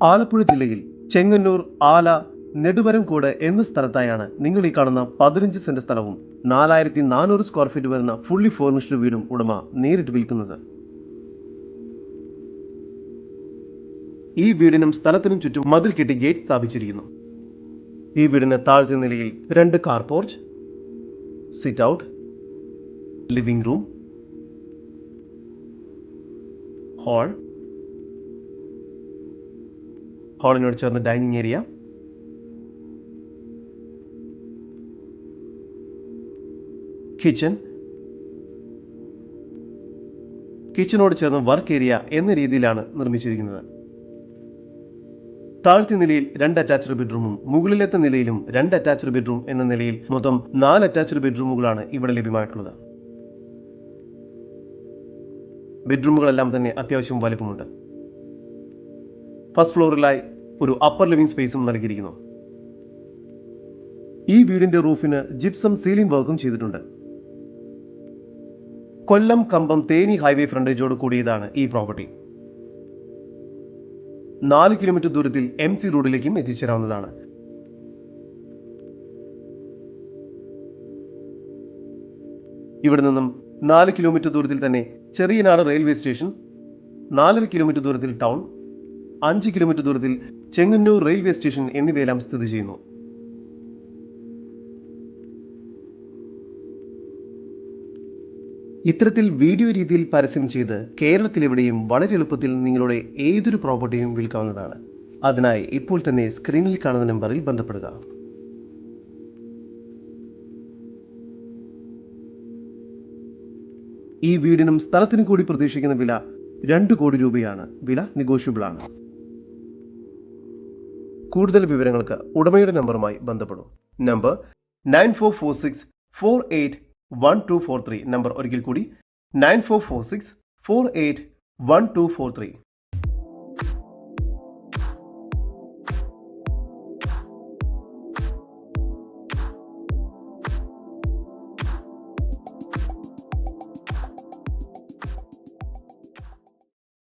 ആലപ്പുഴ ജില്ലയിൽ ചെങ്ങന്നൂർ, ആല, നെടുമരംകോട് എന്ന സ്ഥലത്തായാണ് നിങ്ങൾ ഈ കാണുന്ന 15 സെന്റ് സ്ഥലവും 4400 സ്ക്വയർ ഫീറ്റ് വരുന്ന ഫുള്ളി ഫർണിഷ്ഡ് വീടും ഉടമ നേരിട്ട് വിൽക്കുന്നത്. ഈ വീടിനും സ്ഥലത്തിനും ചുറ്റും മതിൽ കെട്ടി ഗേറ്റ് സ്ഥാപിച്ചിരിക്കുന്നു. ഈ വീടിന് താഴത്തെ നിലയിൽ 2 car porch, sit out, living room, ഹാളിനോട് ചേർന്ന് ഡൈനിങ് ഏരിയ, കിച്ചനോട് ചേർന്ന് വർക്ക് ഏരിയ എന്ന രീതിയിലാണ് നിർമ്മിച്ചിരിക്കുന്നത്. താഴത്തെ നിലയിൽ 2 അറ്റാച്ച്ഡ് ബെഡ്റൂമും മുകളിലത്തെ നിലയിലും 2 അറ്റാച്ച്ഡ് ബെഡ്റൂം എന്ന നിലയിൽ മൊത്തം 4 അറ്റാച്ച്ഡ് ബെഡ്റൂമുകളാണ് ഇവിടെ ലഭ്യമായിട്ടുള്ളത്. ബെഡ്റൂമുകളെല്ലാം തന്നെ അത്യാവശ്യം വലിപ്പമുണ്ട്. ഫസ്റ്റ് ഫ്ലോറിലായി ഒരു അപ്പർ ലിവിംഗ് സ്പേസും നൽകിയിരിക്കുന്നു. ഈ വീടിന്റെ റൂഫിന് ജിപ്സം സീലിംഗ് വർക്കും ചെയ്തിട്ടുണ്ട്. കൊല്ലം കമ്പം തേനി ഹൈവേ ഫ്രണ്ടേജോട് കൂടിയതാണ് ഈ പ്രോപ്പർട്ടി. 4 കിലോമീറ്റർ ദൂരത്തിൽ MC റോഡിലേക്കും എത്തിച്ചേരാവുന്നതാണ്. ഇവിടെ നിന്നും 4 കിലോമീറ്റർ ദൂരത്തിൽ തന്നെ ചെറിയനാട് റെയിൽവേ സ്റ്റേഷൻ, 4.5 കിലോമീറ്റർ ദൂരത്തിൽ ടൗൺ, 5 കിലോമീറ്റർ ദൂരത്തിൽ ചെങ്ങന്നൂർ റെയിൽവേ സ്റ്റേഷൻ എന്നിവയെല്ലാം സ്ഥിതി ചെയ്യുന്നു. ഇത്തരത്തിൽ വീഡിയോ രീതിയിൽ പരസ്യം ചെയ്ത് കേരളത്തിലെവിടെയും വളരെ എളുപ്പത്തിൽ നിങ്ങളുടെ ഏതൊരു പ്രോപ്പർട്ടിയും വിൽക്കാവുന്നതാണ്. അതിനായി ഇപ്പോൾ തന്നെ സ്ക്രീനിൽ കാണുന്ന നമ്പറിൽ ബന്ധപ്പെടുക. ഈ വീടിനും സ്ഥലത്തിനും കൂടി പ്രതീക്ഷിക്കുന്ന വില 2 കോടി രൂപയാണ്. വില നെഗോഷ്യബിൾ ആണ്. കൂടുതൽ വിവരങ്ങൾക്ക് ഉടമയുടെ നമ്പറുമായി ബന്ധപ്പെടും. നമ്പർ 9446481243. നമ്പർ ഒരിക്കൽ കൂടി 9446481243.